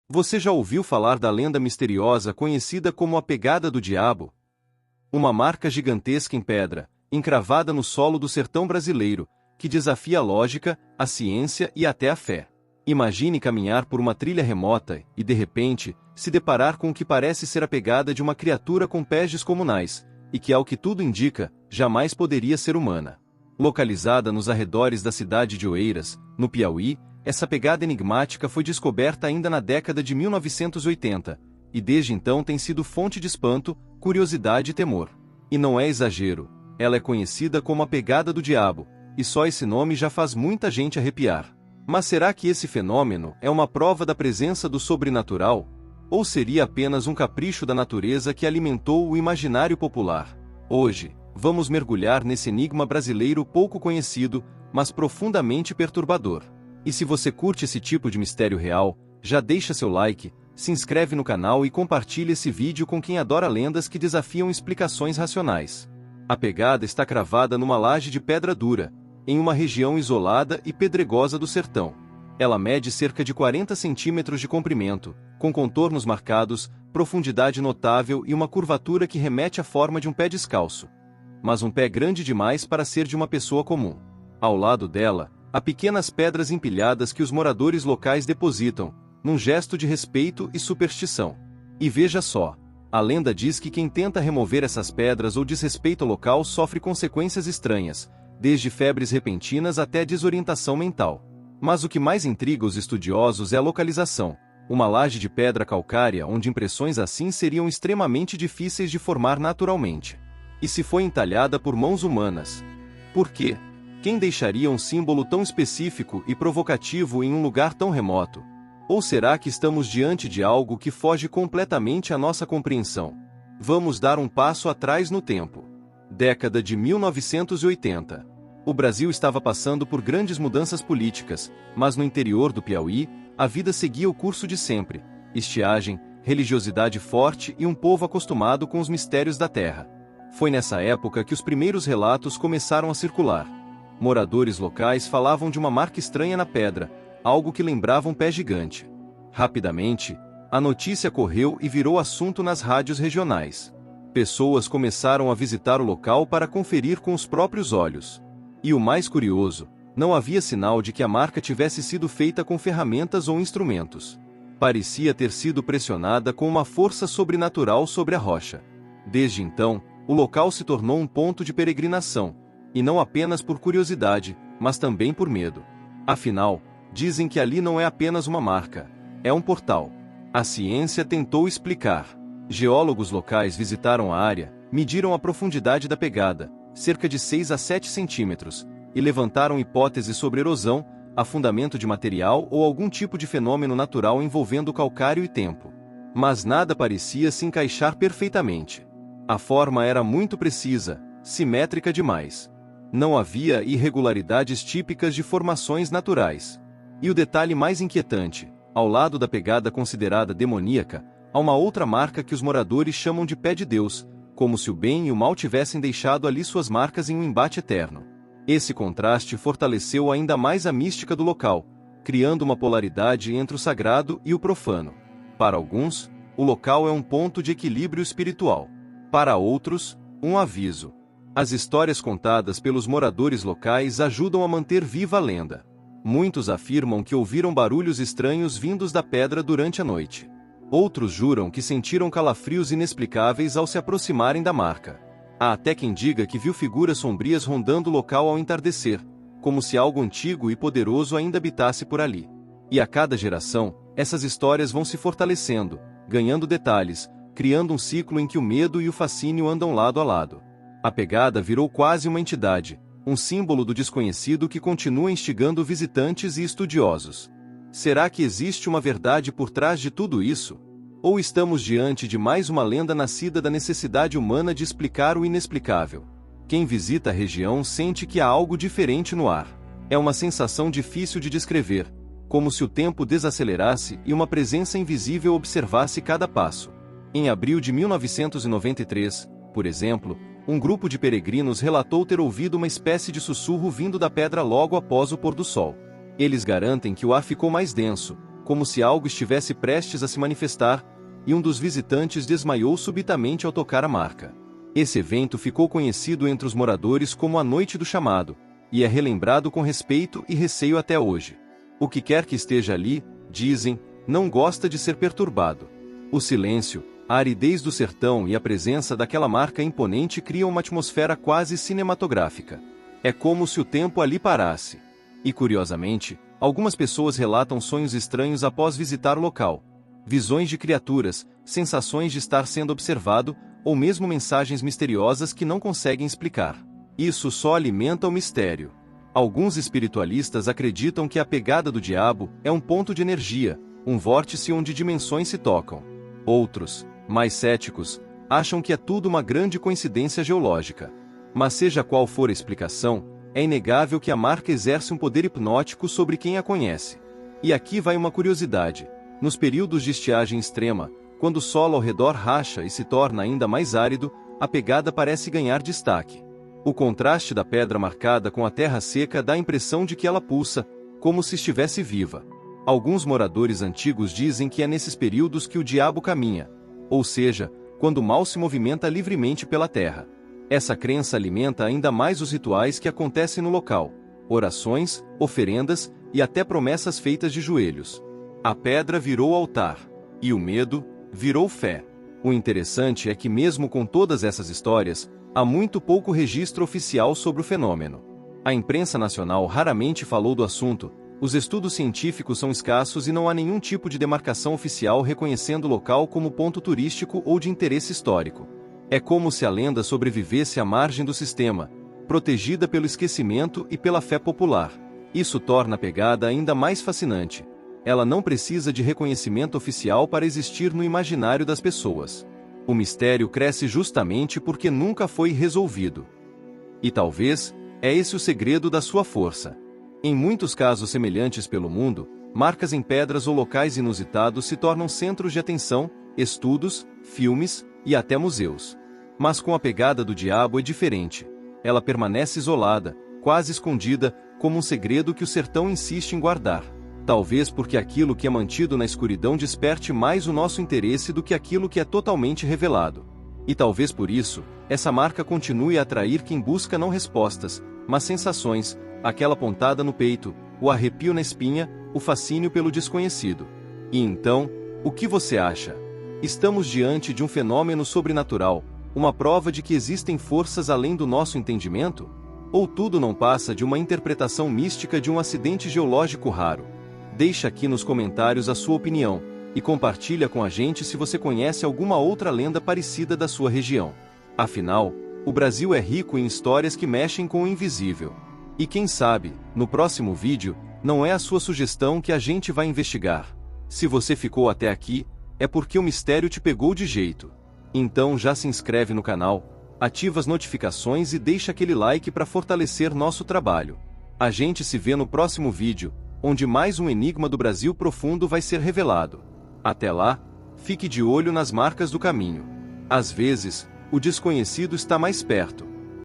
Você já ouviu falar da lenda misteriosa conhecida como a Pegada do Diabo? Uma marca gigantesca em pedra, encravada no solo do sertão brasileiro, que desafia a lógica, a ciência e até a fé. Imagine caminhar por uma trilha remota e, de repente, se deparar com o que parece ser a pegada de uma criatura com pés descomunais, e que, ao que tudo indica, jamais poderia ser humana. Localizada nos arredores da cidade de Oeiras, no Piauí, essa pegada enigmática foi descoberta ainda na década de 1980, e desde então tem sido fonte de espanto, curiosidade e temor. E não é exagero, ela é conhecida como a Pegada do Diabo, e só esse nome já faz muita gente arrepiar. Mas será que esse fenômeno é uma prova da presença do sobrenatural? Ou seria apenas um capricho da natureza que alimentou o imaginário popular? Hoje, vamos mergulhar nesse enigma brasileiro pouco conhecido, mas profundamente perturbador. E se você curte esse tipo de mistério real, já deixa seu like, se inscreve no canal e compartilha esse vídeo com quem adora lendas que desafiam explicações racionais. A pegada está cravada numa laje de pedra dura, em uma região isolada e pedregosa do sertão. Ela mede cerca de 40 centímetros de comprimento, com contornos marcados, profundidade notável e uma curvatura que remete à forma de um pé descalço. Mas um pé grande demais para ser de uma pessoa comum. Ao lado dela, há pequenas pedras empilhadas que os moradores locais depositam, num gesto de respeito e superstição. E veja só, a lenda diz que quem tenta remover essas pedras ou desrespeita o local sofre consequências estranhas, desde febres repentinas até desorientação mental. Mas o que mais intriga os estudiosos é a localização, uma laje de pedra calcária onde impressões assim seriam extremamente difíceis de formar naturalmente. E se foi entalhada por mãos humanas? Por quê? Quem deixaria um símbolo tão específico e provocativo em um lugar tão remoto? Ou será que estamos diante de algo que foge completamente à nossa compreensão? Vamos dar um passo atrás no tempo. Década de 1980. O Brasil estava passando por grandes mudanças políticas, mas no interior do Piauí, a vida seguia o curso de sempre: estiagem, religiosidade forte e um povo acostumado com os mistérios da terra. Foi nessa época que os primeiros relatos começaram a circular. Moradores locais falavam de uma marca estranha na pedra, algo que lembrava um pé gigante. Rapidamente, a notícia correu e virou assunto nas rádios regionais. Pessoas começaram a visitar o local para conferir com os próprios olhos. E o mais curioso, não havia sinal de que a marca tivesse sido feita com ferramentas ou instrumentos. Parecia ter sido pressionada com uma força sobrenatural sobre a rocha. Desde então, o local se tornou um ponto de peregrinação, e não apenas por curiosidade, mas também por medo. Afinal, dizem que ali não é apenas uma marca, é um portal. A ciência tentou explicar. Geólogos locais visitaram a área, mediram a profundidade da pegada, cerca de 6 a 7 centímetros, e levantaram hipóteses sobre erosão, afundamento de material ou algum tipo de fenômeno natural envolvendo calcário e tempo. Mas nada parecia se encaixar perfeitamente. A forma era muito precisa, simétrica demais. Não havia irregularidades típicas de formações naturais. E o detalhe mais inquietante, ao lado da pegada considerada demoníaca, há uma outra marca que os moradores chamam de Pé de Deus, como se o bem e o mal tivessem deixado ali suas marcas em um embate eterno. Esse contraste fortaleceu ainda mais a mística do local, criando uma polaridade entre o sagrado e o profano. Para alguns, o local é um ponto de equilíbrio espiritual. Para outros, um aviso. As histórias contadas pelos moradores locais ajudam a manter viva a lenda. Muitos afirmam que ouviram barulhos estranhos vindos da pedra durante a noite. Outros juram que sentiram calafrios inexplicáveis ao se aproximarem da marca. Há até quem diga que viu figuras sombrias rondando o local ao entardecer, como se algo antigo e poderoso ainda habitasse por ali. E a cada geração, essas histórias vão se fortalecendo, ganhando detalhes, criando um ciclo em que o medo e o fascínio andam lado a lado. A pegada virou quase uma entidade, um símbolo do desconhecido que continua instigando visitantes e estudiosos. Será que existe uma verdade por trás de tudo isso? Ou estamos diante de mais uma lenda nascida da necessidade humana de explicar o inexplicável? Quem visita a região sente que há algo diferente no ar. É uma sensação difícil de descrever, como se o tempo desacelerasse e uma presença invisível observasse cada passo. Em abril de 1993, por exemplo, um grupo de peregrinos relatou ter ouvido uma espécie de sussurro vindo da pedra logo após o pôr do sol. Eles garantem que o ar ficou mais denso, como se algo estivesse prestes a se manifestar, e um dos visitantes desmaiou subitamente ao tocar a marca. Esse evento ficou conhecido entre os moradores como a Noite do Chamado, e é relembrado com respeito e receio até hoje. O que quer que esteja ali, dizem, não gosta de ser perturbado. O silêncio, a aridez do sertão e a presença daquela marca imponente criam uma atmosfera quase cinematográfica. É como se o tempo ali parasse. E curiosamente, algumas pessoas relatam sonhos estranhos após visitar o local. Visões de criaturas, sensações de estar sendo observado, ou mesmo mensagens misteriosas que não conseguem explicar. Isso só alimenta o mistério. Alguns espiritualistas acreditam que a pegada do diabo é um ponto de energia, um vórtice onde dimensões se tocam. Outros, mais céticos, acham que é tudo uma grande coincidência geológica. Mas seja qual for a explicação, é inegável que a marca exerce um poder hipnótico sobre quem a conhece. E aqui vai uma curiosidade. Nos períodos de estiagem extrema, quando o solo ao redor racha e se torna ainda mais árido, a pegada parece ganhar destaque. O contraste da pedra marcada com a terra seca dá a impressão de que ela pulsa, como se estivesse viva. Alguns moradores antigos dizem que é nesses períodos que o diabo caminha, ou seja, quando o mal se movimenta livremente pela terra. Essa crença alimenta ainda mais os rituais que acontecem no local, orações, oferendas e até promessas feitas de joelhos. A pedra virou altar, e o medo virou fé. O interessante é que mesmo com todas essas histórias, há muito pouco registro oficial sobre o fenômeno. A imprensa nacional raramente falou do assunto, os estudos científicos são escassos e não há nenhum tipo de demarcação oficial reconhecendo o local como ponto turístico ou de interesse histórico. É como se a lenda sobrevivesse à margem do sistema, protegida pelo esquecimento e pela fé popular. Isso torna a pegada ainda mais fascinante. Ela não precisa de reconhecimento oficial para existir no imaginário das pessoas. O mistério cresce justamente porque nunca foi resolvido. E talvez, é esse o segredo da sua força. Em muitos casos semelhantes pelo mundo, marcas em pedras ou locais inusitados se tornam centros de atenção, estudos, filmes e até museus. Mas com a pegada do diabo é diferente. Ela permanece isolada, quase escondida, como um segredo que o sertão insiste em guardar. Talvez porque aquilo que é mantido na escuridão desperte mais o nosso interesse do que aquilo que é totalmente revelado. E talvez por isso, essa marca continue a atrair quem busca não respostas, mas sensações, aquela pontada no peito, o arrepio na espinha, o fascínio pelo desconhecido. E então, o que você acha? Estamos diante de um fenômeno sobrenatural, uma prova de que existem forças além do nosso entendimento? Ou tudo não passa de uma interpretação mística de um acidente geológico raro? Deixa aqui nos comentários a sua opinião, e compartilha com a gente se você conhece alguma outra lenda parecida da sua região. Afinal, o Brasil é rico em histórias que mexem com o invisível. E quem sabe, no próximo vídeo, não é a sua sugestão que a gente vai investigar. Se você ficou até aqui, é porque o mistério te pegou de jeito. Então já se inscreve no canal, ativa as notificações e deixa aquele like para fortalecer nosso trabalho. A gente se vê no próximo vídeo, onde mais um enigma do Brasil profundo vai ser revelado. Até lá, fique de olho nas marcas do caminho. Às vezes, o desconhecido está mais perto.